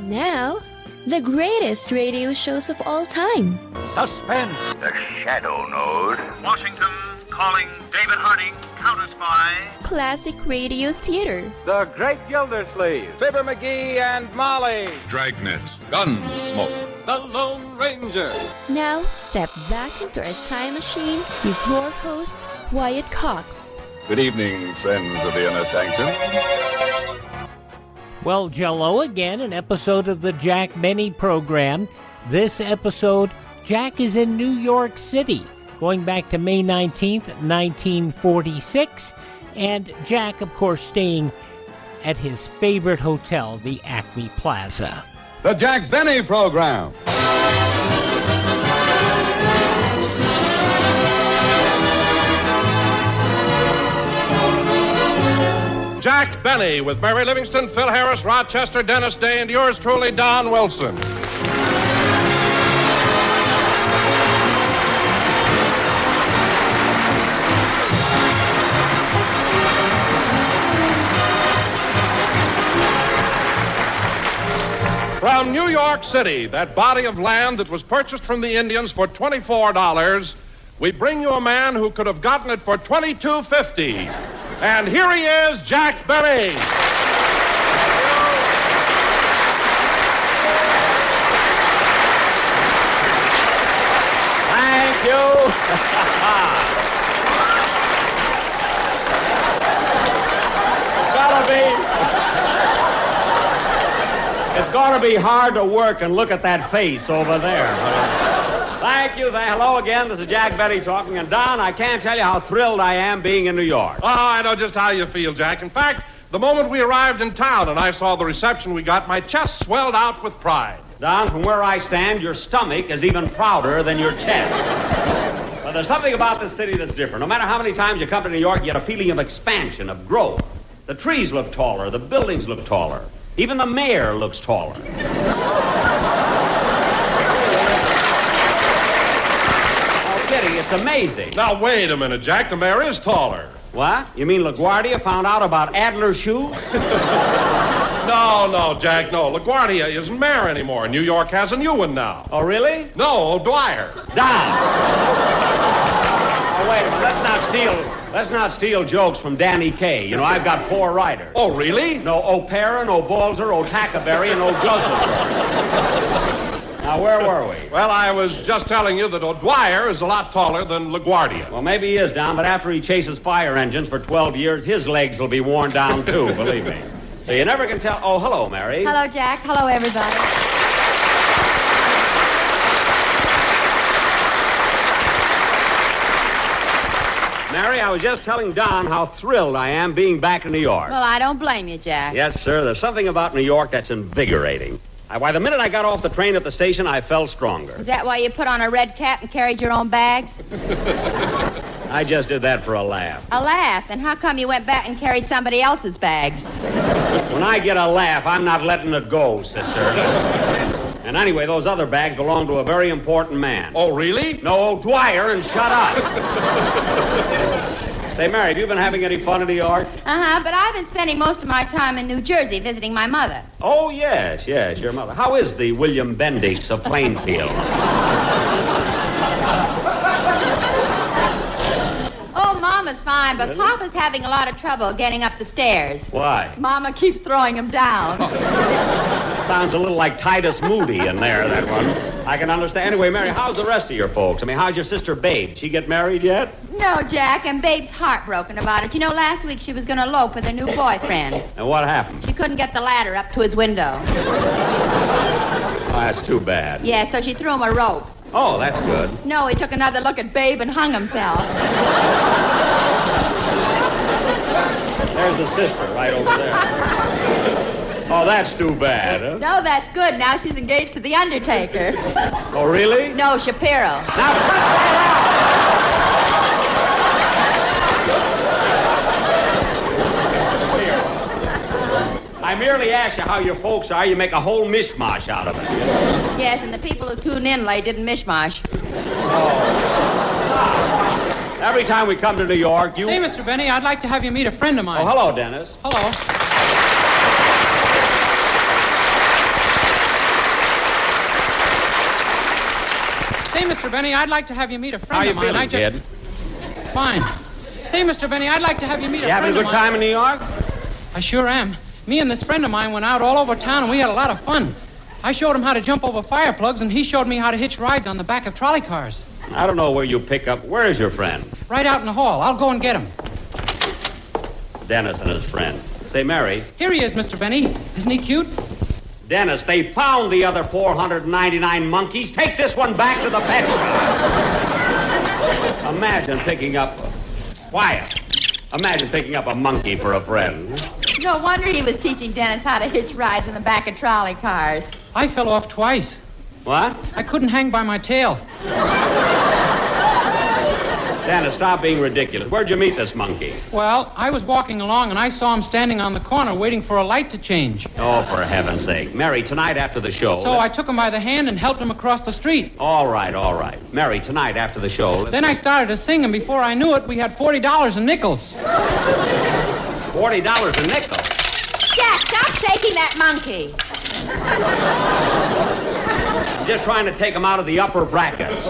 Now, the greatest radio shows of all time. Suspense. The Shadow Node. Washington calling David Harding, counter-spy. Classic radio theater. The Great Gildersleeve. Fibber McGee and Molly. Dragnet. Gunsmoke. The Lone Ranger. Now, step back into a time machine with your host, Wyatt Cox. Good evening, friends of the Inner Sanctum. Well, Jello, again, an episode of the Jack Benny program. This episode, Jack is in New York City, going back to May 19th, 1946, and Jack, of course, staying at his favorite hotel, the Acme Plaza. The Jack Benny program. Jack Benny with Mary Livingston, Phil Harris, Rochester, Dennis Day, and yours truly, Don Wilson. From New York City, that body of land that was purchased from the Indians for $24, we bring you a man who could have gotten it for $22.50. And here he is, Jack Benny. Thank you. It's gotta be hard to work and look at that face over there. Thank you. Hello again. This is Jack Benny talking. And Don, I can't tell you how thrilled I am being in New York. Oh, I know just how you feel, Jack. In fact, the moment we arrived in town and I saw the reception we got, my chest swelled out with pride. Don, from where I stand, your stomach is even prouder than your chest. But there's something about this city that's different. No matter how many times you come to New York, you get a feeling of expansion, of growth. The trees look taller. The buildings look taller. Even the mayor looks taller. It's amazing. Now, wait a minute, Jack. The mayor is taller. What? You mean LaGuardia found out about Adler shoes? No, Jack, no. LaGuardia isn't mayor anymore. New York has a new one now. Oh, really? No, O'Dwyer. Don! Oh, wait a minute. Let's not steal jokes from Danny Kaye. You know, I've got 4 writers. Oh, really? No O'Para, no Balzer, O'Tackaberry, and no Guzzler. Now, where were we? Well, I was just telling you that O'Dwyer is a lot taller than LaGuardia. Well, maybe he is, Don, but after he chases fire engines for 12 years, his legs will be worn down, too, believe me. So you never can tell... Oh, hello, Mary. Hello, Jack. Hello, everybody. Mary, I was just telling Don how thrilled I am being back in New York. Well, I don't blame you, Jack. Yes, sir. There's something about New York that's invigorating. Why, the minute I got off the train at the station, I felt stronger. Is that why you put on a red cap and carried your own bags? I just did that for a laugh. A laugh? And how come you went back and carried somebody else's bags? When I get a laugh, I'm not letting it go, sister. And anyway, those other bags belong to a very important man. Oh, really? No, O'Dwyer, and shut up. Say, Mary, have you been having any fun in New York? But I've been spending most of my time in New Jersey visiting my mother. Oh, yes, your mother. How is the William Bendix of Plainfield? Oh, Mama's fine, but really? Papa's having a lot of trouble getting up the stairs. Why? Mama keeps throwing him down. Sounds a little like Titus Moody in there, that one. I can understand. Anyway, Mary, how's the rest of your folks? I mean, how's your sister Babe? She get married yet? No, Jack, and Babe's heartbroken about it. You know, last week she was going to elope with her new boyfriend. And what happened? She couldn't get the ladder up to his window. Oh, that's too bad. Yeah, so she threw him a rope. Oh, that's good. No, he took another look at Babe and hung himself. There's the sister right over there. Oh, that's too bad, huh? No, that's good. Now she's engaged to the Undertaker. Oh, really? No, Shapiro. Now, cut that out! I merely asked you how your folks are. You make a whole mishmash out of it. Yes, and the people who tune in late didn't mishmash. Oh. Every time we come to New York, you... Hey, Mr. Benny, I'd like to have you meet a friend of mine. Oh, hello, Dennis. Hello. Say, Mr. Benny, I'd like to have you meet a How friend you of mine. feeling, kid? Fine. Say, Mr. Benny, I'd like to have you meet a You having friend a of good mine. time in New York? I sure am. Me and this friend of mine went out all over town, and we had a lot of fun. I showed him how to jump over fire plugs, and he showed me how to hitch rides on the back of trolley cars. I don't know where you pick up. Where is your friend? Right out in the hall. I'll go and get him. Dennis and his friends. Say, Mary. Here he is, Mr. Benny. Isn't he cute? Dennis, they found the other 499 monkeys. Take this one back to the pet shop. Imagine picking up... Wyatt. Imagine picking up a monkey for a friend. No wonder he was teaching Dennis how to hitch rides in the back of trolley cars. I fell off twice. What? I couldn't hang by my tail. Dennis, stop being ridiculous. Where'd you meet this monkey? Well, I was walking along, and I saw him standing on the corner waiting for a light to change. Oh, for heaven's sake. Mary, tonight after the show... So I took him by the hand and helped him across the street. All right. Mary, tonight after the show... Then I started to sing, and before I knew it, we had $40 in nickels. $40 a nickel? Jack, stop taking that monkey. I'm just trying to take him out of the upper brackets.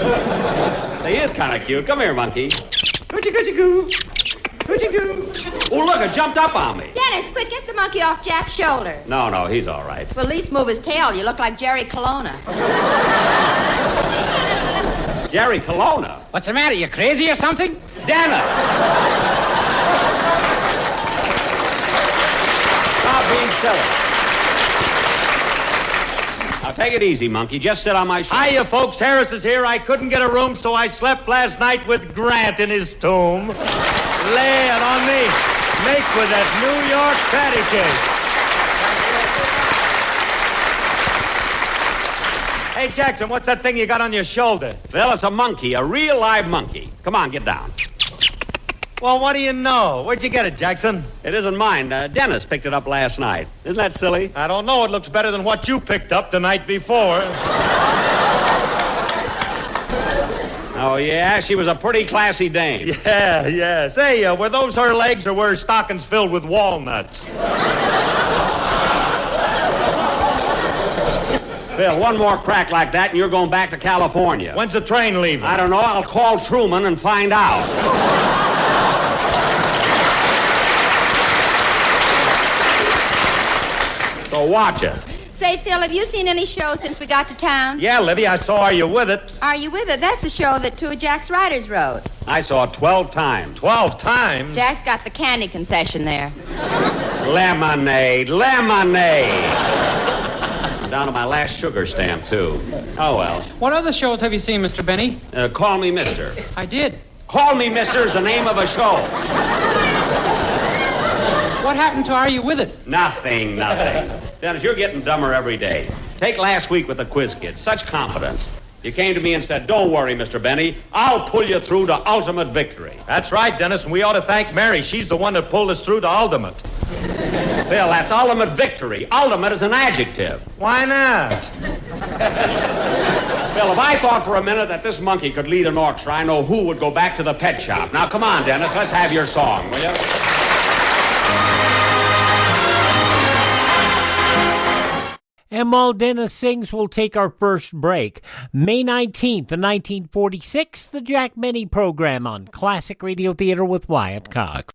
He is kind of cute. Come here, monkey. Hoochie-coochie-goo. Hoochie-goo. Oh, look, it jumped up on me. Dennis, quick, get the monkey off Jack's shoulder. No, he's all right. Well, at least move his tail. You look like Jerry Colonna. Jerry Colonna? What's the matter? You crazy or something? Dennis! Stop being silly. Now, take it easy, monkey. Just sit on my shoulder. Hiya, folks. Harris is here. I couldn't get a room, so I slept last night with Grant in his tomb. Lay it on me. Make with that New York patty cake. Hey, Jackson, what's that thing you got on your shoulder? Well, it's a monkey, a real live monkey. Come on, get down. Well, what do you know? Where'd you get it, Jackson? It isn't mine. Dennis picked it up last night. Isn't that silly? I don't know. It looks better than what you picked up the night before. Oh, yeah? She was a pretty classy dame. Yeah. Say, were those her legs or were her stockings filled with walnuts? Phil, one more crack like that and you're going back to California. When's the train leaving? I don't know. I'll call Truman and find out. So watch it. Say, Phil, have you seen any shows since we got to town? Yeah, Livy, I saw Are You With It? Are You With It? That's the show that two of Jack's writers wrote. I saw it 12 times. 12 times? Jack's got the candy concession there. Lemonade. I'm down to my last sugar stamp, too. Oh, well. What other shows have you seen, Mr. Benny? Call Me Mister. I did. Call Me Mister is the name of a show. What happened to Are You With It? Nothing. Dennis, you're getting dumber every day. Take last week with the quiz kids. Such confidence. You came to me and said, don't worry, Mr. Benny. I'll pull you through to ultimate victory. That's right, Dennis, and we ought to thank Mary. She's the one that pulled us through to ultimate. Bill, that's ultimate victory. Ultimate is an adjective. Why not? Bill, if I thought for a minute that this monkey could lead an orchestra, I know who would go back to the pet shop. Now, come on, Dennis, let's have your song, will you? And while Dennis sings, we'll take our first break. May 19th, 1946, the Jack Benny program on Classic Radio Theater with Wyatt Cox.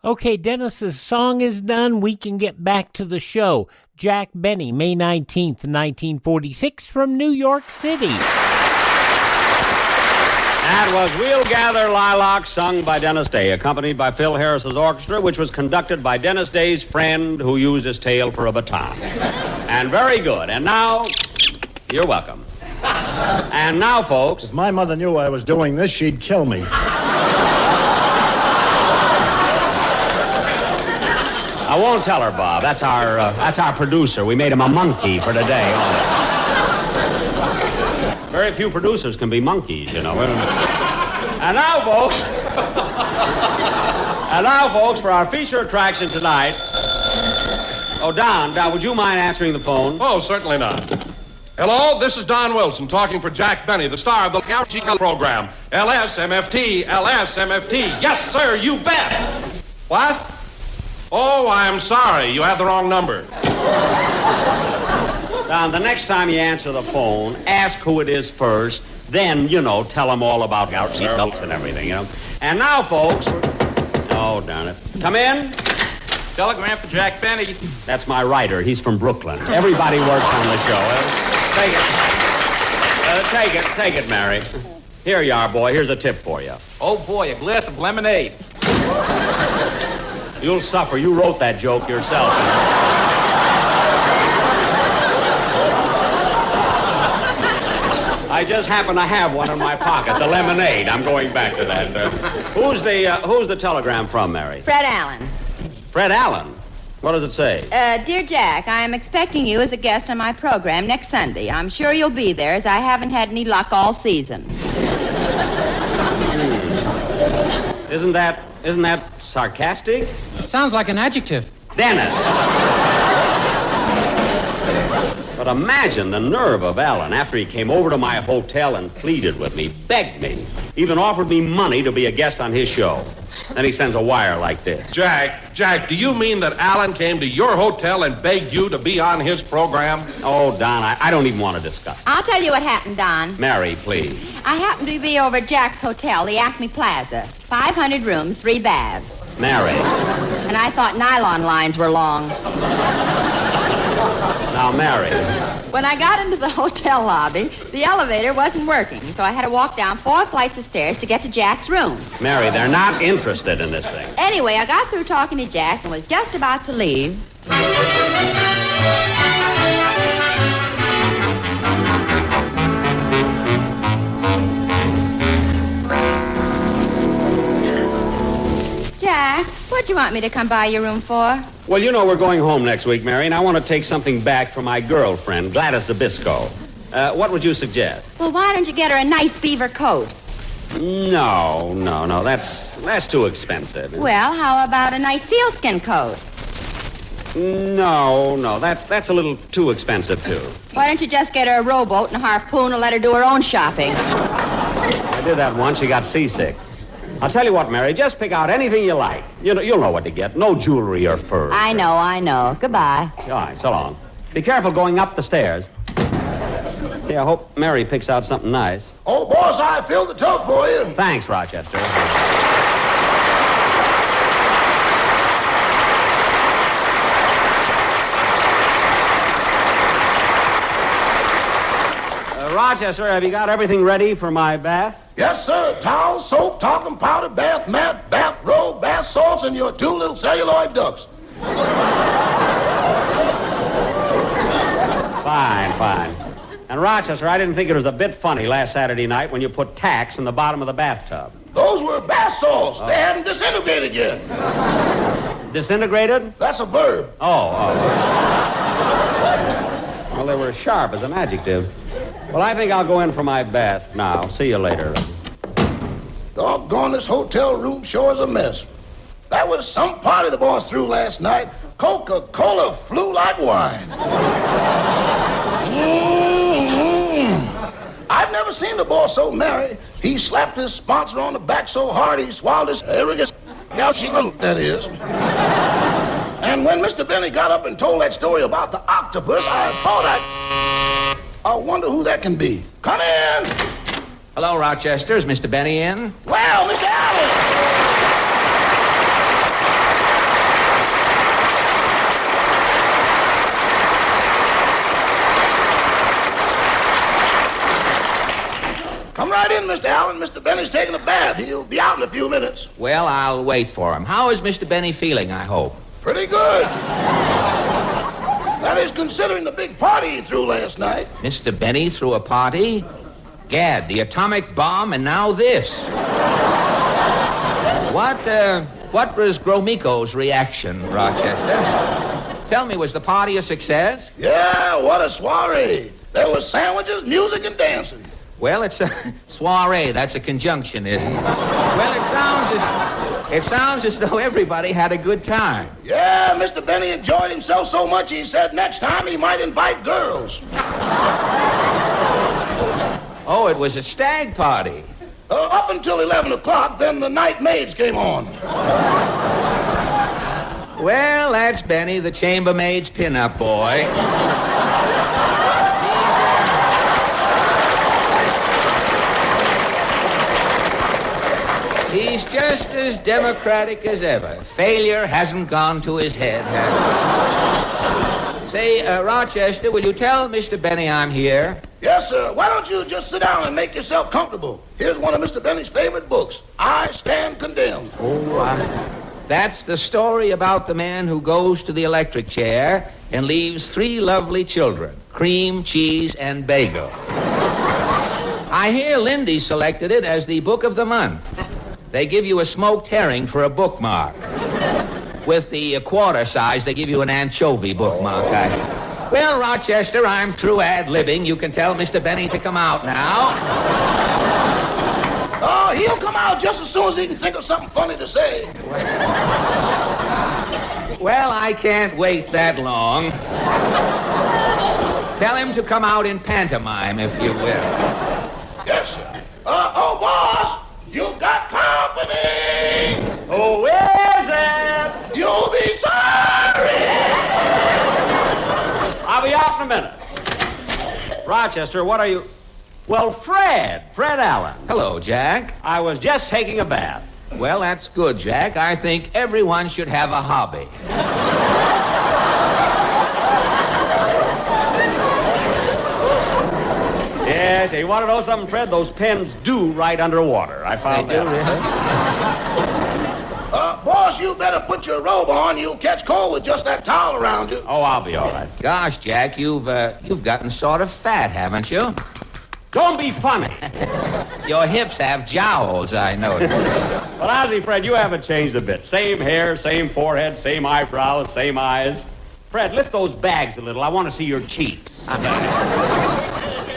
Okay, Dennis's song is done. We can get back to the show. Jack Benny, May 19th, 1946, from New York City. That was We'll Gather Lilacs, sung by Dennis Day, accompanied by Phil Harris's orchestra, which was conducted by Dennis Day's friend who used his tail for a baton. And very good. And now, you're welcome. And now, folks... If my mother knew I was doing this, she'd kill me. I won't tell her, Bob. That's our producer. We made him a monkey for today. Very few producers can be monkeys, you know. And now, folks, for our feature attraction tonight. Oh, Don, would you mind answering the phone? Oh, certainly not. Hello, this is Don Wilson talking for Jack Benny, the star of the RGL program. LSMFT. Yes, sir, you bet. What? Oh, I'm sorry. You have the wrong number. Don, the next time you answer the phone, ask who it is first. Then, tell them all about our seatbelts and everything, And now, folks... Oh, darn it. Come in. Telegram for Jack Benny. That's my writer. He's from Brooklyn. Everybody works on the show. Take it, Mary. Here you are, boy. Here's a tip for you. Oh, boy, a glass of lemonade. You'll suffer. You wrote that joke yourself. I just happen to have one in my pocket, the lemonade. I'm going back to that. Who's the telegram from, Mary? Fred Allen. Fred Allen? What does it say? Dear Jack, I am expecting you as a guest on my program next Sunday. I'm sure you'll be there, as I haven't had any luck all season. Isn't that sarcastic? Sounds like an adjective. Dennis. But imagine the nerve of Allen after he came over to my hotel and pleaded with me, begged me, even offered me money to be a guest on his show. Then he sends a wire like this. Jack, do you mean that Allen came to your hotel and begged you to be on his program? Oh, Don, I don't even want to discuss. I'll tell you what happened, Don. Mary, please. I happened to be over at Jack's hotel, the Acme Plaza. 500 rooms, 3 baths. Mary. And I thought nylon lines were long. Now, Mary. When I got into the hotel lobby, the elevator wasn't working, so I had to walk down 4 flights of stairs to get to Jack's room. Mary, they're not interested in this thing. Anyway, I got through talking to Jack and was just about to leave. Jack, what'd you want me to come by your room for? Well, we're going home next week, Mary, and I want to take something back for my girlfriend, Gladys Zabisco. What would you suggest? Well, why don't you get her a nice beaver coat? No. That's too expensive. Well, how about a nice sealskin coat? No, that's a little too expensive, too. Why don't you just get her a rowboat and a harpoon and let her do her own shopping? I did that once. She got seasick. I'll tell you what, Mary, just pick out anything you like. You'll know what to get. No jewelry or furs. I know. Goodbye. All right, so long. Be careful going up the stairs. Yeah, I hope Mary picks out something nice. Oh, boss, I filled the tub for you. Thanks, Rochester. Rochester, have you got everything ready for my bath? Yes, sir. Towel, soap, talcum powder, bath mat, bath robe, bath salts, and your 2 little celluloid ducks. Fine. And Rochester, I didn't think it was a bit funny last Saturday night when you put tacks in the bottom of the bathtub. Those were bath salts. They hadn't disintegrated yet. Disintegrated? That's a verb. Oh. Well, they were sharp as an adjective. Well, I think I'll go in for my bath now. See you later. Doggone, this hotel room sure is a mess. That was some party the boss threw last night. Coca-Cola flew like wine. I've never seen the boss so merry. He slapped his sponsor on the back so hard he swallowed his arrogance. Now she that is. And when Mr. Benny got up and told that story about the octopus, I thought I wonder who that can be. Come in. Hello, Rochester. Is Mr. Benny in? Well, Mr. Allen. Come right in, Mr. Allen. Mr. Benny's taking a bath. He'll be out in a few minutes. Well, I'll wait for him. How is Mr. Benny feeling, I hope? Pretty good. That is, considering the big party he threw last night. Mr. Benny threw a party? Gad, the atomic bomb, and now this. What was Gromiko's reaction, Rochester? Tell me, was the party a success? Yeah, what a soiree. There was sandwiches, music, and dancing. Well, it's a soiree. That's a conjunction, isn't it? Well, it sounds as though everybody had a good time. Yeah, Mr. Benny enjoyed himself so much he said next time he might invite girls. Oh, it was a stag party. Up until 11 o'clock, then the night maids came on. Well, that's Benny, the chambermaid's pin-up boy. just as democratic as ever. Failure hasn't gone to his head, has it? Say, Rochester, will you tell Mr. Benny I'm here? Yes, sir. Why don't you just sit down and make yourself comfortable? Here's one of Mr. Benny's favorite books, I Stand Condemned. That's the story about the man who goes to the electric chair and leaves 3 lovely children, cream, cheese, and bagel. I hear Lindy selected it as the book of the month. They give you a smoked herring for a bookmark. With the quarter size, they give you an anchovy bookmark. Well, Rochester, I'm through ad-libbing. You can tell Mr. Benny to come out now. Oh, he'll come out just as soon as he can think of something funny to say. Well, I can't wait that long. Tell him to come out in pantomime, if you will. Yes, sir. Oh, boss, you got company. Who is it? You'll be sorry. I'll be out in a minute. Rochester, what are you... Well, Fred Allen. Hello, Jack. I was just taking a bath. Well, that's good, Jack. I think everyone should have a hobby. Yes, you want to know something, Fred? Those pens do right underwater. I found that. Boss, you better put your robe on. You'll catch cold with just that towel around you. Oh, I'll be all right. Gosh, Jack, you've gotten sort of fat, haven't you? Don't be funny. Your hips have jowls, I noticed. Well, Ozzy, Fred, you haven't changed a bit. Same hair, same forehead, same eyebrows, same eyes. Fred, lift those bags a little. I want to see your cheeks.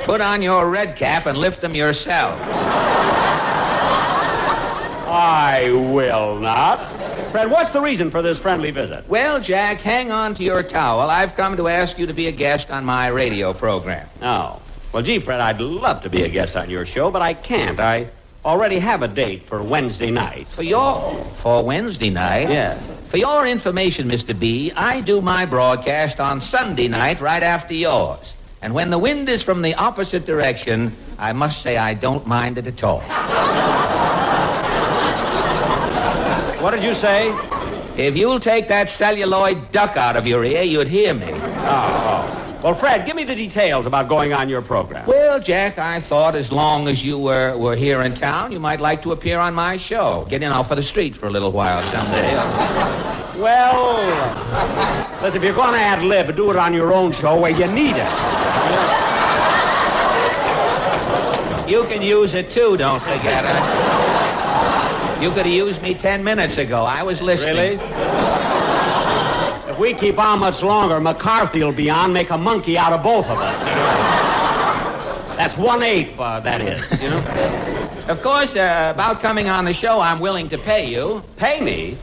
Put on your red cap and lift them yourself. I will not. Fred, what's the reason for this friendly visit? Well, Jack, hang on to your towel. I've come to ask you to be a guest on my radio program. Oh. Well, gee, Fred, I'd love to be a guest on your show, but I can't. I already have a date for Wednesday night. For Wednesday night? Yes. For your information, Mr. B, I do my broadcast on Sunday night right after yours. And when the wind is from the opposite direction, I must say I don't mind it at all. What did you say? If you'll take that celluloid duck out of your ear, you'd hear me. Oh. Well, Fred, give me the details about going on your program. Well, Jack, I thought as long as you were here in town, you might like to appear on my show. Get in off of the street for a little while someday. Well, listen, if you're going to ad-lib, do it on your own show where you need it. You can use it, too, don't forget it. You could have used me 10 minutes ago. I was listening. Really? If we keep on much longer, McCarthy will be on, make a monkey out of both of us. That's 1/8, that is, you know? Of course, about coming on the show, I'm willing to pay you. Pay me?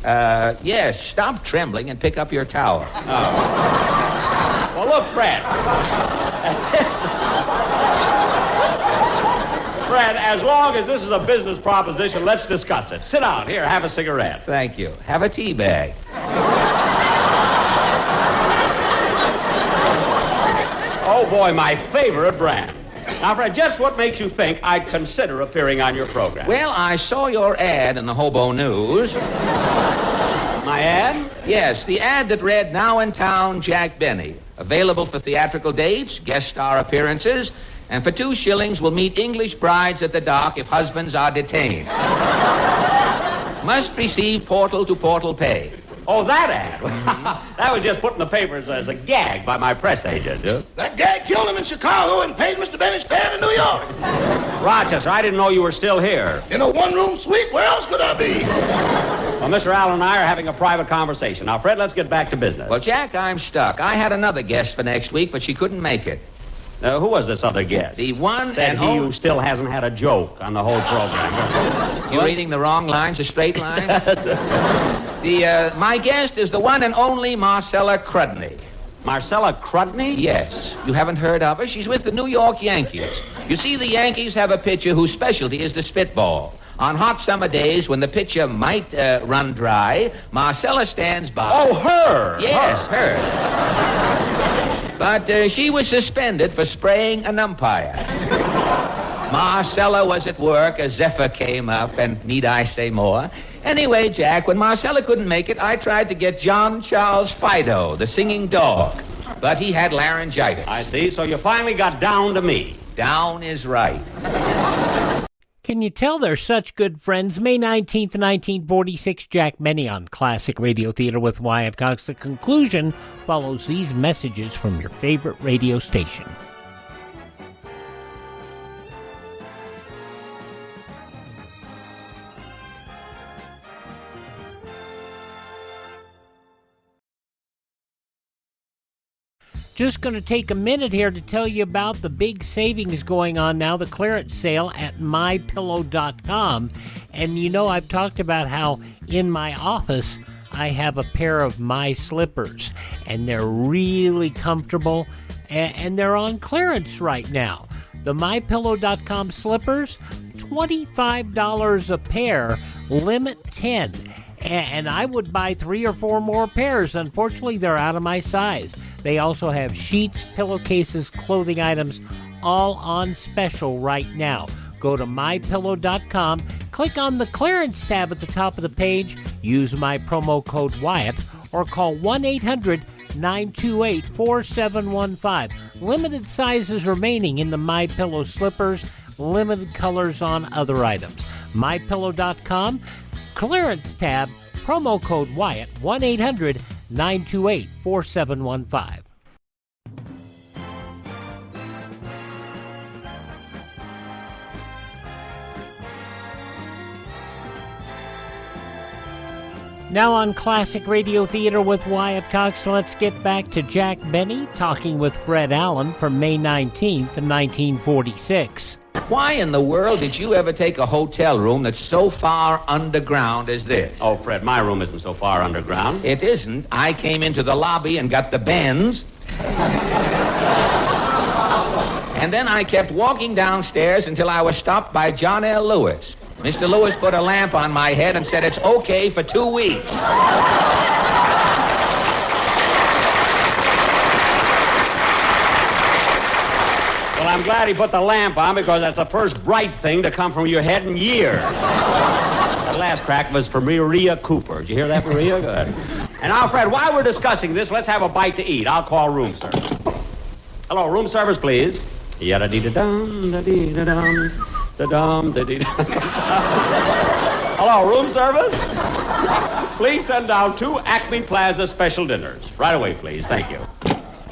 Yes. Stop trembling and pick up your towel. Oh. Well, look, Fred. Fred, as long as this is a business proposition, let's discuss it. Sit down. Here, have a cigarette. Thank you. Have a tea bag. Oh, boy, my favorite brand. Now, Fred, just what makes you think I'd consider appearing on your program? Well, I saw your ad in the Hobo News. My ad? Yes, the ad that read, "Now in town, Jack Benny. Available for theatrical dates, guest star appearances, and for 2 shillings will meet English brides at the dock if husbands are detained. Must receive portal-to-portal pay." Oh, that ad? That was just put in the papers as a gag by my press agent. That gag killed him in Chicago and paid Mr. Benny's fare to New York. Rochester, I didn't know you were still here. In a one-room suite, where else could I be? Well, Mr. Allen and I are having a private conversation. Now, Fred, let's get back to business. Well, Jack, I'm stuck. I had another guest for next week, but she couldn't make it. Who was this other guest? The one Said and he only... who still hasn't had a joke on the whole program. You're reading the wrong lines, a straight line? My guest is the one and only Marcella Crudney. Marcella Crudney? Yes. You haven't heard of her? She's with the New York Yankees. You see, the Yankees have a pitcher whose specialty is the spitball. On hot summer days when the pitcher might run dry, Marcella stands by. Oh, her! Yes, her. But she was suspended for spraying an umpire. Marcella was at work, a zephyr came up, and need I say more? Anyway, Jack, when Marcella couldn't make it, I tried to get John Charles Fido, the singing dog. But he had laryngitis. I see, so you finally got down to me. Down is right. Can you tell they're such good friends? May 19th, 1946, Jack Benny on Classic Radio Theater with Wyatt Cox. The conclusion follows these messages from your favorite radio station. Just going to take a minute here to tell you about the big savings going on now, the clearance sale at mypillow.com. And you know, I've talked about how in my office I have a pair of my slippers, and they're really comfortable, and they're on clearance right now. The mypillow.com slippers, $25 a pair, limit 10. And I would buy 3 or 4 more pairs. Unfortunately, they're out of my size. They also have sheets, pillowcases, clothing items, all on special right now. Go to mypillow.com, click on the clearance tab at the top of the page, use my promo code Wyatt, or call 1-800-928-4715. Limited sizes remaining in the MyPillow slippers, limited colors on other items. mypillow.com, clearance tab, promo code Wyatt, 1-800-928-4715. Now on Classic Radio Theater with Wyatt Cox, let's get back to Jack Benny talking with Fred Allen from May 19th, 1946. Why in the world did you ever take a hotel room that's so far underground as this? Oh, Fred, my room isn't so far underground. It isn't. I came into the lobby and got the Benz. And then I kept walking downstairs until I was stopped by John L. Lewis. Mr. Lewis put a lamp on my head and said it's okay for 2 weeks. Well, I'm glad he put the lamp on because that's the first bright thing to come from your head in years. The last crack was for Maria Cooper. Did you hear that, Maria? Good. And now, Fred, while we're discussing this, let's have a bite to eat. I'll call room service. Hello, room service, please. Yada-dee-da-dum, da-dee-da-dum, da-dum, da-dee-da-dum. Hello, room service? Please send down 2 Acme Plaza special dinners. Right away, please. Thank you.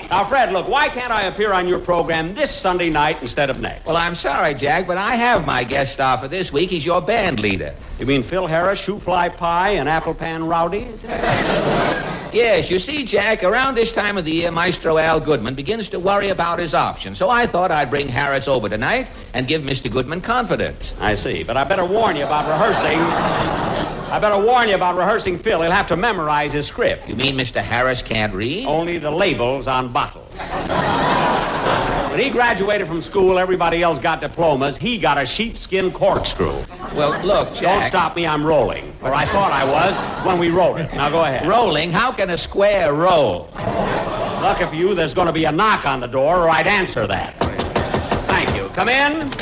Now, Fred, look, why can't I appear on your program this Sunday night instead of next? Well, I'm sorry, Jack, but I have my guest star for this week. He's your band leader. You mean Phil Harris, Shoe Fly Pie, and Apple Pan Rowdy? Yes, you see, Jack, around this time of the year, Maestro Al Goodman begins to worry about his options. So I thought I'd bring Harris over tonight and give Mr. Goodman confidence. I see, but I better warn you about rehearsing Phil. He'll have to memorize his script. You mean Mr. Harris can't read? Only the labels on bottles. When he graduated from school, everybody else got diplomas. He got a sheepskin corkscrew. Well, look, Jack... Don't stop me, I'm rolling. Or I thought I was when we wrote it. Now, go ahead. Rolling? How can a square roll? Lucky for you, there's going to be a knock on the door, or I'd answer that. Thank you. Come in.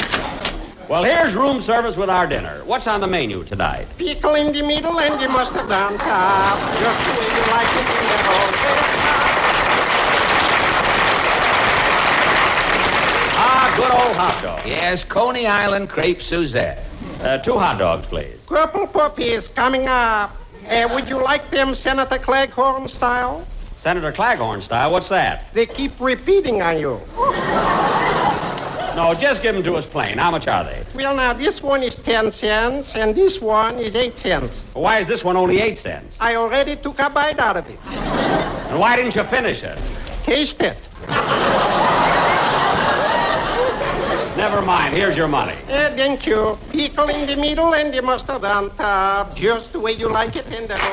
Well, here's room service with our dinner. What's on the menu tonight? Pickle in the middle and the mustard on top. Just the way you like it in the whole good old hot dog. Yes, Coney Island crepe Suzette. 2 hot dogs, please. Purple puppies coming up. Would you like them Senator Claghorn style? Senator Claghorn style? What's that? They keep repeating on you. No, just give them to us plain. How much are they? Well, now, this one is 10 cents, and this one is 8 cents. Why is this one only 8 cents? I already took a bite out of it. And why didn't you finish it? Taste it. Never mind. Here's your money. Thank you. Pickle in the middle and the mustard on top. Just the way you like it in the whole...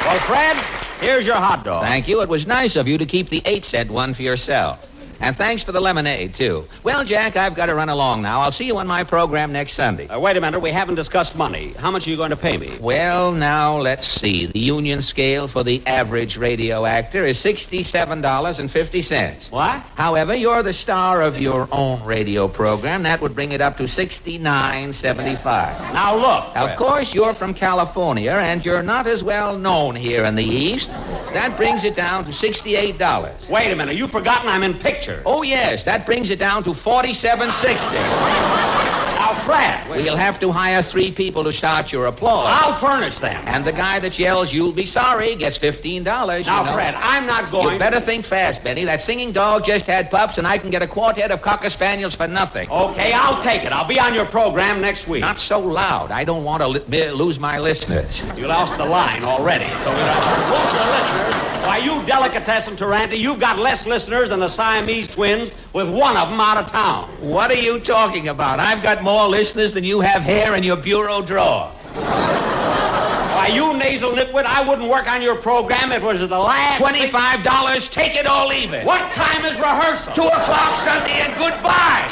Well, Fred, here's your hot dog. Thank you. It was nice of you to keep the 8-cent one for yourself. And thanks for the lemonade, too. Well, Jack, I've got to run along now. I'll see you on my program next Sunday. Wait a minute. We haven't discussed money. How much are you going to pay me? Well, now, let's see. The union scale for the average radio actor is $67.50. What? However, you're the star of your own radio program. That would bring it up to $69.75. Now, look. Of course, you're from California, and you're not as well known here in the East. That brings it down to $68. Wait a minute. You've forgotten I'm in picture. Oh, yes. That brings it down to $47.60. Now, Fred. We'll have to hire 3 people to start your applause. I'll furnish them. And the guy that yells, "You'll be sorry," gets $15. Now, Fred, I'm not going... You better think fast, Benny. That singing dog just had pups, and I can get a quartet of Cocker Spaniels for nothing. Okay, I'll take it. I'll be on your program next week. Not so loud. I don't want to lose my listeners. You lost the line already, so we don't lose your listeners. Why, you delicatessen Taranti, you've got less listeners than the Siamese twins with one of them out of town. What are you talking about? I've got more listeners than you have hair in your bureau drawer. Why, you nasal nitwit, I wouldn't work on your program if it was the last... $25, take it or leave it. What time is rehearsal? 2 o'clock Sunday, and goodbye.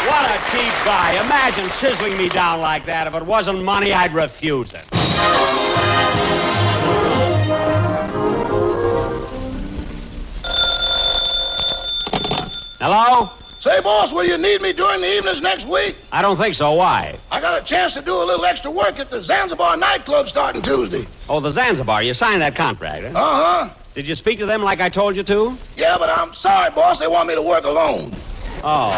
What a cheap guy. Imagine chiseling me down like that. If it wasn't money, I'd refuse it. Hello? Say, boss, will you need me during the evenings next week? I don't think so. Why? I got a chance to do a little extra work at the Zanzibar nightclub starting Tuesday. Oh, the Zanzibar. You signed that contract, huh? Uh-huh. Did you speak to them like I told you to? Yeah, but I'm sorry, boss. They want me to work alone. Oh.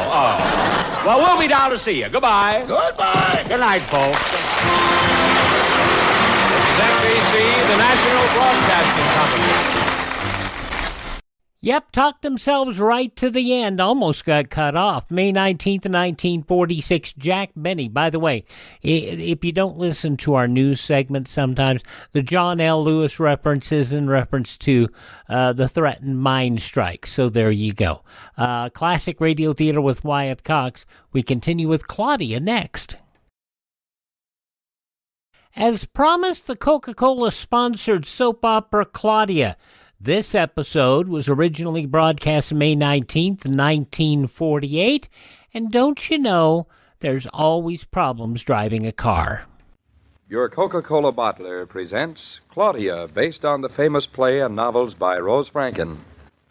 Well, we'll be down to see you. Goodbye. Goodbye. Good night, folks. This is NBC, the National Broadcasting Company. Yep, talked themselves right to the end. Almost got cut off. May 19th, 1946, Jack Benny. By the way, if you don't listen to our news segment sometimes, the John L. Lewis reference is in reference to the threatened mine strike. So there you go. Classic Radio Theater with Wyatt Cox. We continue with Claudia next. As promised, the Coca-Cola sponsored soap opera Claudia. This episode was originally broadcast May 19th, 1948, and don't you know, there's always problems driving a car. Your Coca-Cola bottler presents Claudia, based on the famous play and novels by Rose Franken.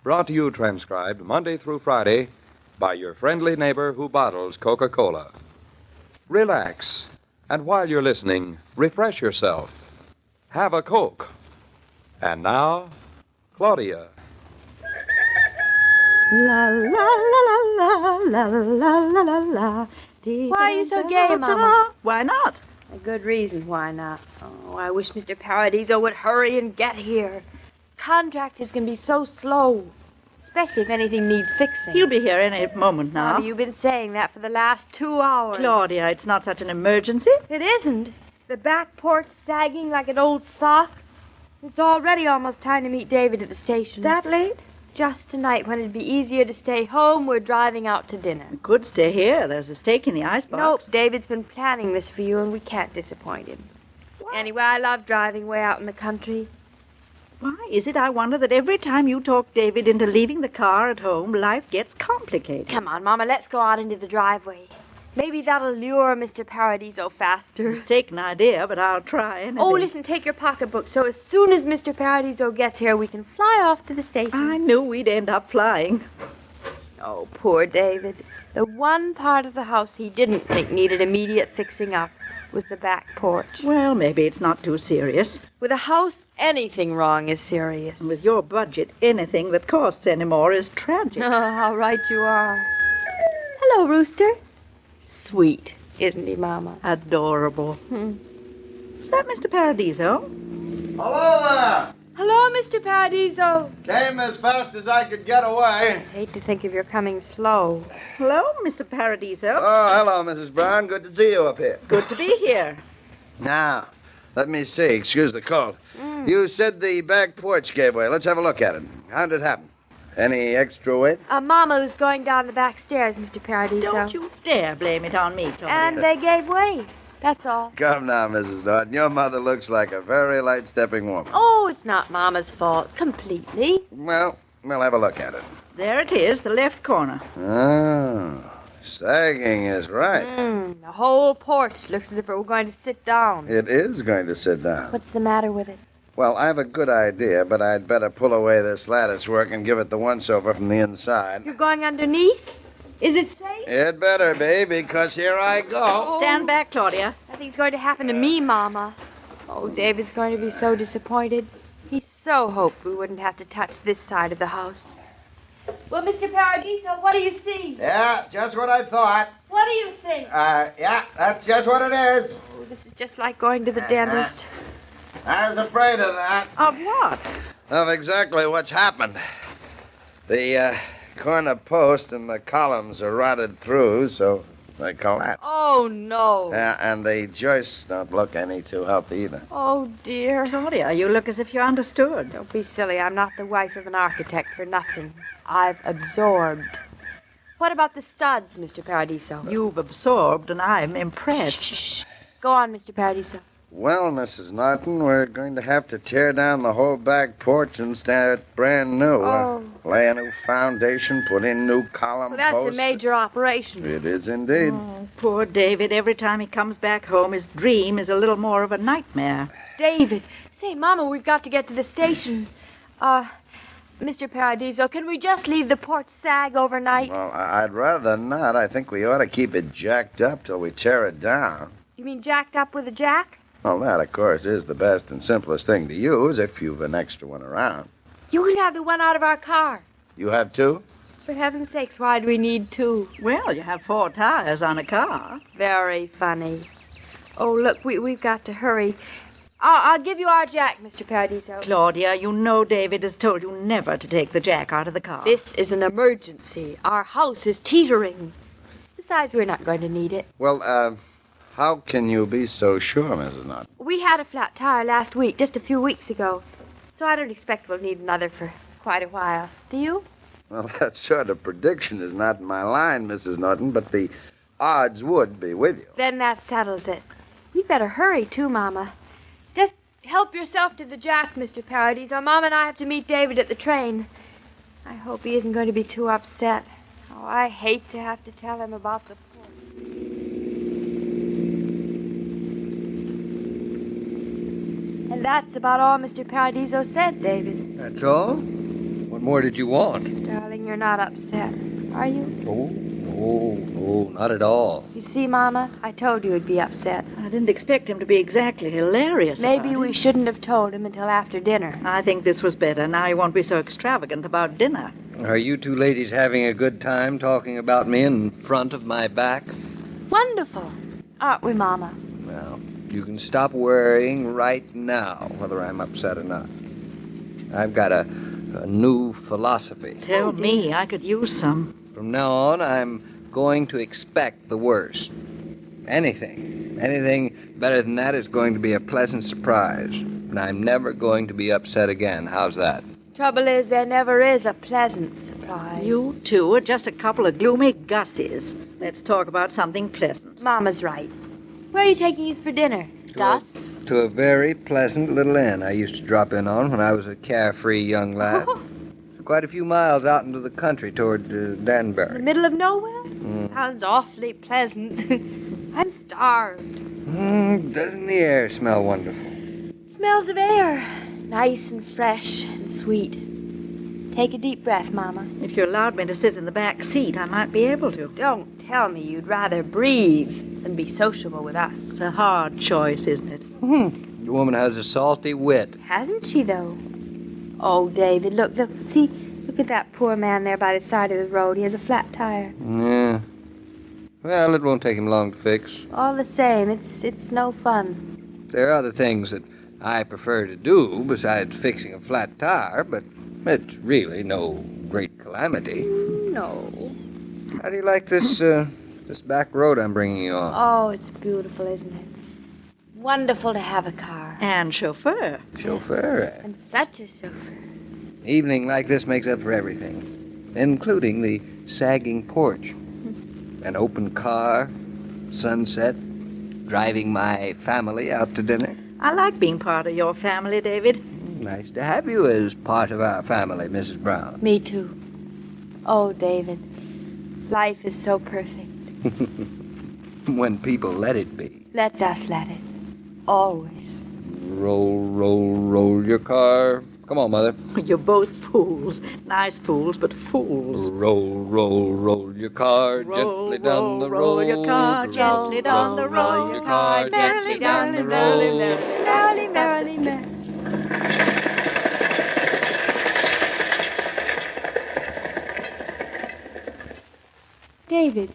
Brought to you transcribed Monday through Friday by your friendly neighbor who bottles Coca-Cola. Relax, and while you're listening, refresh yourself. Have a Coke. And now, Claudia. La la la la la la la la la. Why are you so gay, Mama? Why not? A good reason why not. Oh, I wish Mr. Paradiso would hurry and get here. Contractors can be so slow, especially if anything needs fixing. He'll be here any moment now. Mama, you've been saying that for the last 2 hours. Claudia, it's not such an emergency. It isn't. The back porch sagging like an old sock. It's already almost time to meet David at the station. That late? Just tonight, when it'd be easier to stay home, we're driving out to dinner. You could stay here. There's a steak in the icebox. Nope, David's been planning this for you, and we can't disappoint him. What? Anyway, I love driving way out in the country. Why is it, I wonder, that every time you talk David into leaving the car at home, life gets complicated? Come on, Mama, let's go out into the driveway. Maybe that'll lure Mr. Paradiso faster. Mistaken idea, but I'll try anything. Oh, listen, take your pocketbook, so as soon as Mr. Paradiso gets here, we can fly off to the station. I knew we'd end up flying. Oh, poor David. The one part of the house he didn't think needed immediate fixing up was the back porch. Well, maybe it's not too serious. With a house, anything wrong is serious. And with your budget, anything that costs any more is tragic. Oh, how right you are. Hello, Rooster. Sweet, isn't he, Mama? Adorable. Is that Mr. Paradiso? Hello there! Hello, Mr. Paradiso. Came as fast as I could get away. Hate to think of your coming slow. Hello, Mr. Paradiso. Oh, hello, Mrs. Brown. Good to see you up here. It's good to be here. Now, let me see. Excuse the cold. You said the back porch gave way. Let's have a look at it. How did it happen? Any extra weight? Mama was going down the back stairs, Mr. Paradiso. Don't you dare blame it on me, Claudia. And they gave way. That's all. Come now, Mrs. Norton. Your mother looks like a very light-stepping woman. Oh, it's not Mama's fault. Completely. Well, we'll have a look at it. There it is, the left corner. Oh, sagging is right. The whole porch looks as if it were going to sit down. It is going to sit down. What's the matter with it? Well, I have a good idea, but I'd better pull away this lattice work and give it the once-over from the inside. You're going underneath? Is it safe? It better be, because here I go. Stand back, Claudia. Nothing's going to happen to me, Mama. Oh, David's going to be so disappointed. He so hoped we wouldn't have to touch this side of the house. Well, Mr. Paradiso, what do you see? Yeah, just what I thought. What do you think? Yeah, that's just what it is. Oh, this is just like going to the dentist. I was afraid of that. Of what? Of exactly what's happened. The corner post and the columns are rotted through, so they collapse. Oh, no. Yeah, and the joists don't look any too healthy either. Oh, dear. Claudia, you look as if you understood. Don't be silly. I'm not the wife of an architect for nothing. I've absorbed. What about the studs, Mr. Paradiso? You've absorbed, and I'm impressed. Shh. Go on, Mr. Paradiso. Well, Mrs. Norton, we're going to have to tear down the whole back porch and start brand new. Oh. Lay a new foundation, put in new column Well, that's posts. a major operation. It is indeed. Oh, poor David. Every time he comes back home, his dream is a little more of a nightmare. David. Say, Mama, we've got to get to the station. Mr. Paradiso, can we just leave the porch sag overnight? Well, I'd rather not. I think we ought to keep it jacked up till we tear it down. You mean jacked up with a jack? Well, that, of course, is the best and simplest thing to use if you've an extra one around. You can have the one out of our car. You have two? For heaven's sakes, why do we need two? Well, you have 4 tires on a car. Very funny. Oh, look, we've got to hurry. I'll give you our jack, Mr. Paradiso. Claudia, you know David has told you never to take the jack out of the car. This is an emergency. Our house is teetering. Besides, we're not going to need it. Well, how can you be so sure, Mrs. Norton? We had a flat tire last week, just a few weeks ago. So I don't expect we'll need another for quite a while. Do you? Well, that sort of prediction is not in my line, Mrs. Norton, but the odds would be with you. Then that settles it. We'd better hurry, too, Mama. Just help yourself to the jack, Mr. Paradiso. Mama and I have to meet David at the train. I hope he isn't going to be too upset. Oh, I hate to have to tell him about the porch. And that's about all Mr. Paradiso said, David. That's all? What more did you want? Darling, you're not upset, are you? Oh, not at all. You see, Mama, I told you he'd be upset. I didn't expect him to be exactly hilarious. Maybe we shouldn't have told him until after dinner. I think this was better. Now he won't be so extravagant about dinner. Are you two ladies having a good time talking about me in front of my back? Wonderful. Aren't we, Mama? Well, you can stop worrying right now, whether I'm upset or not. I've got a new philosophy. Tell me, I could use some. From now on, I'm going to expect the worst. Anything better than that is going to be a pleasant surprise. And I'm never going to be upset again. How's that? Trouble is, there never is a pleasant surprise. You two are just a couple of gloomy gussies. Let's talk about something pleasant. Mama's right. Where are you taking us for dinner, Gus? To a very pleasant little inn I used to drop in on when I was a carefree young lad. Quite a few miles out into the country toward Danbury. In the middle of nowhere? Sounds awfully pleasant. I'm starved. Doesn't the air smell wonderful? Smells of air. Nice and fresh and sweet. Take a deep breath, Mama. If you allowed me to sit in the back seat, I might be able to. Don't tell me you'd rather breathe than be sociable with us. It's a hard choice, isn't it? The woman has a salty wit. Hasn't she, though? Oh, David, look at that poor man there by the side of the road. He has a flat tire. Yeah. Well, it won't take him long to fix. All the same, it's no fun. There are other things that I prefer to do besides fixing a flat tire, but it's really no great calamity. No. How do you like this back road I'm bringing you on? Oh, it's beautiful, isn't it? Wonderful to have a car. And chauffeur. Chauffeur? And such a chauffeur. Evening like this makes up for everything, including the sagging porch. An open car, sunset, driving my family out to dinner. I like being part of your family, David. Nice to have you as part of our family, Mrs. Brown. Me too. Oh, David, life is so perfect. When people let it be. Let us let it. Always. Roll, roll, roll your car. Come on, Mother. You're both fools. Nice fools, but fools. Roll, roll, roll your car gently down the road. Roll your car gently down the road. Roll your car gently down the merrily, road. merrily, merrily, merrily. David,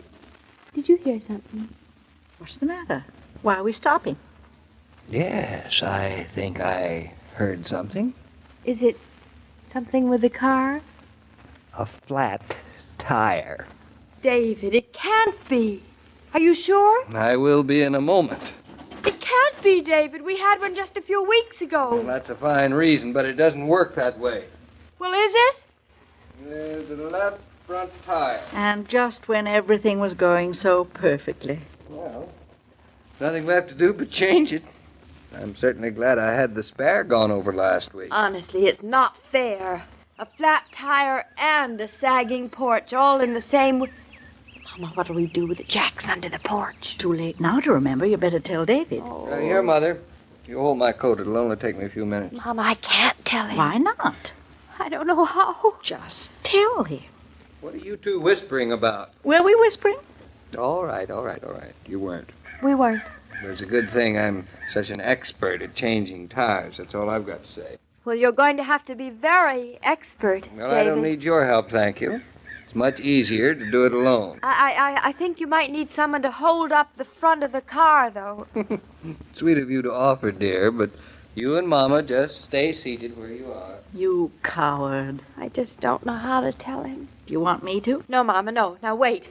did you hear something? What's the matter? Why are we stopping? Yes, I think I heard something. Is it something with the car? A flat tire. David, it can't be. Are you sure? I will be in a moment. It can't be, David. We had one just a few weeks ago. Well, that's a fine reason, but it doesn't work that way. Well, is it? There's the left front tire. And just when everything was going so perfectly. Well, nothing left to do but change it. I'm certainly glad I had the spare gone over last week. Honestly, it's not fair. A flat tire and a sagging porch all in the same... Mama, what'll we do with the jacks under the porch? Too late now to remember. You better tell David. Here, Mother. You hold my coat. It'll only take me a few minutes. Mama, I can't tell him. Why not? I don't know how. Just tell him. What are you two whispering about? Were we whispering? All right. You weren't. We weren't. It's a good thing I'm such an expert at changing tires. That's all I've got to say. Well, you're going to have to be very expert, Well, David. I don't need your help, thank you. It's much easier to do it alone. I think you might need someone to hold up the front of the car, though. Sweet of you to offer, dear, but you and Mama just stay seated where you are. You coward. I just don't know how to tell him. Do you want me to? No, Mama, no. Now, wait.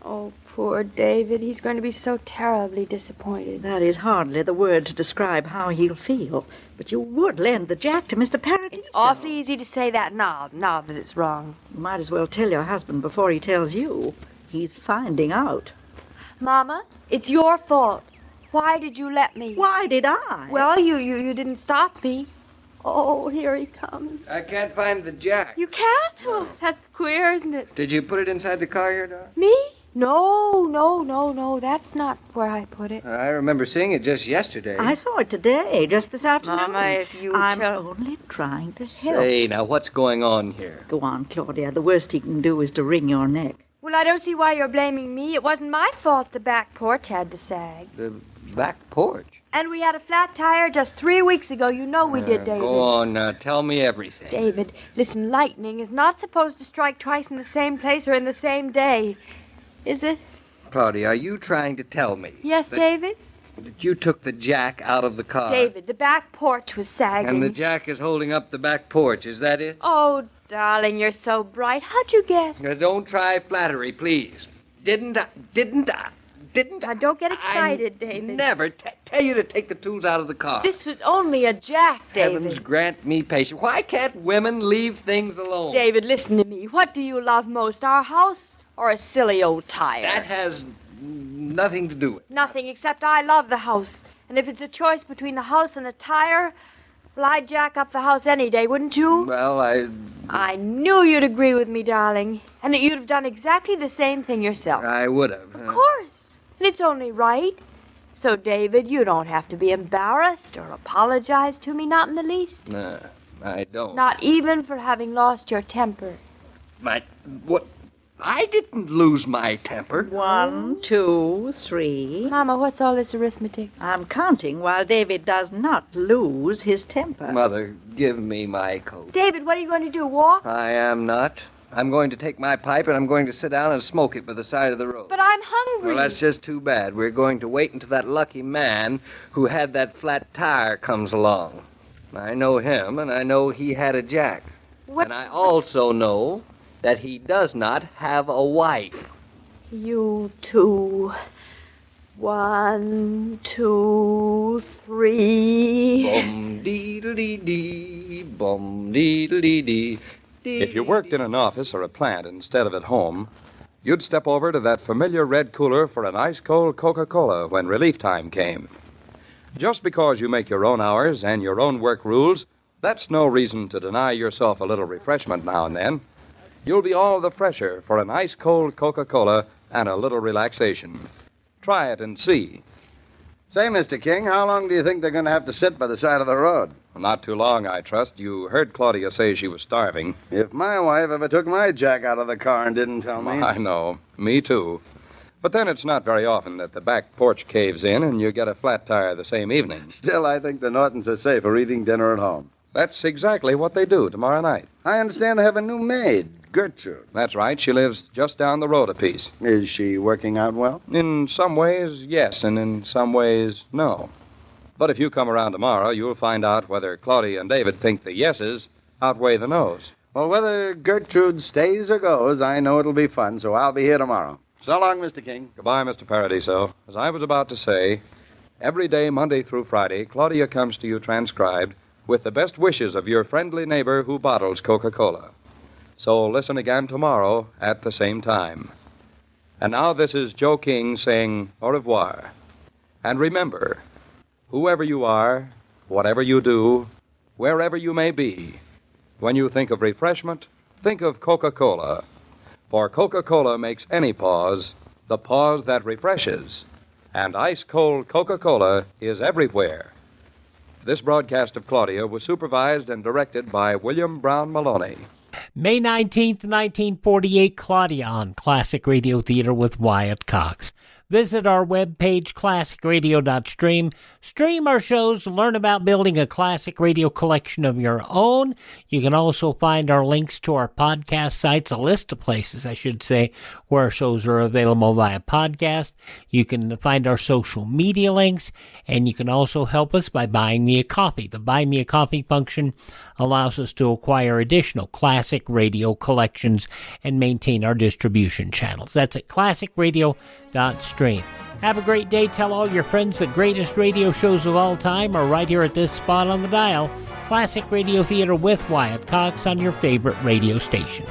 Oh, poor David. He's going to be so terribly disappointed. That is hardly the word to describe how he'll feel. But you would lend the jack to Mr. Parrott. It's awfully easy to say that now that it's wrong. You might as well tell your husband before he tells you. He's finding out. Mama, it's your fault. Why did you let me? Why did I? Well, you didn't stop me. Oh, here he comes. I can't find the jack. You can't? Oh, that's queer, isn't it? Did you put it inside the car here, Doc? Me? No. That's not where I put it. I remember seeing it just yesterday. I saw it today, just this afternoon. Mama, if you I'm only trying to help. Say, now, what's going on here? Go on, Claudia. The worst he can do is to wring your neck. Well, I don't see why you're blaming me. It wasn't my fault the back porch had to sag. The back porch? And we had a flat tire just 3 weeks ago. You know we did, David. Go on now. Tell me everything. David, listen, lightning is not supposed to strike twice in the same place or in the same day. Is it? Claudia, are you trying to tell me? Yes, David? That you took the jack out of the car? David, the back porch was sagging. And the jack is holding up the back porch. Is that it? Oh, darling, you're so bright. How'd you guess? Now, don't try flattery, please. Didn't I? Now, don't get excited, David. Never tell you to take the tools out of the car. This was only a jack, David. Heavens grant me patience. Why can't women leave things alone? David, listen to me. What do you love most, our house or a silly old tire? That has nothing to do with it. Nothing, except I love the house. And if it's a choice between the house and a tire, well, I'd jack up the house any day, wouldn't you? Well, I knew you'd agree with me, darling. And that you'd have done exactly the same thing yourself. I would have. Of course. And it's only right. So, David, you don't have to be embarrassed or apologize to me, not in the least. No, I don't. Not even for having lost your temper. What? I didn't lose my temper. 1, 2, 3. Mama, what's all this arithmetic? I'm counting while David does not lose his temper. Mother, give me my coat. David, what are you going to do, walk? I am not. I'm going to take my pipe and I'm going to sit down and smoke it by the side of the road. But I'm hungry. Well, that's just too bad. We're going to wait until that lucky man who had that flat tire comes along. I know him, and I know he had a jack. What? And I also know that he does not have a wife. You two. 1, 2, 3. Bum dee dee dee. dee bum dee dee dee. If you worked in an office or a plant instead of at home, you'd step over to that familiar red cooler for an ice-cold Coca-Cola when relief time came. Just because you make your own hours and your own work rules, that's no reason to deny yourself a little refreshment now and then. You'll be all the fresher for an ice-cold Coca-Cola and a little relaxation. Try it and see. Say, Mr. King, how long do you think they're going to have to sit by the side of the road? Not too long, I trust. You heard Claudia say she was starving. If my wife ever took my Jack out of the car and didn't tell me. I know. Me too. But then it's not very often that the back porch caves in and you get a flat tire the same evening. Still, I think the Nortons are safer eating dinner at home. That's exactly what they do tomorrow night. I understand they have a new maid, Gertrude. That's right. She lives just down the road a piece. Is she working out well? In some ways, yes, and in some ways, no. But if you come around tomorrow, you'll find out whether Claudia and David think the yeses outweigh the nos. Well, whether Gertrude stays or goes, I know it'll be fun, so I'll be here tomorrow. So long, Mr. King. Goodbye, Mr. Paradiso. As I was about to say, every day, Monday through Friday, Claudia comes to you transcribed with the best wishes of your friendly neighbor who bottles Coca-Cola. So listen again tomorrow at the same time. And now this is Joe King saying au revoir. And remember, whoever you are, whatever you do, wherever you may be, when you think of refreshment, think of Coca-Cola. For Coca-Cola makes any pause the pause that refreshes. And ice-cold Coca-Cola is everywhere. This broadcast of Claudia was supervised and directed by William Brown Maloney. May 19th, 1948, Claudia on Classic Radio Theater with Wyatt Cox. Visit our webpage, classicradio.stream. Stream our shows, learn about building a classic radio collection of your own. You can also find our links to our podcast sites, a list of places, I should say, where our shows are available via podcast. You can find our social media links, and you can also help us by buying me a coffee. The Buy Me a Coffee function allows us to acquire additional classic radio collections and maintain our distribution channels. That's at classicradio.stream. Have a great day. Tell all your friends the greatest radio shows of all time are right here at this spot on the dial. Classic Radio Theater with Wyatt Cox on your favorite radio station.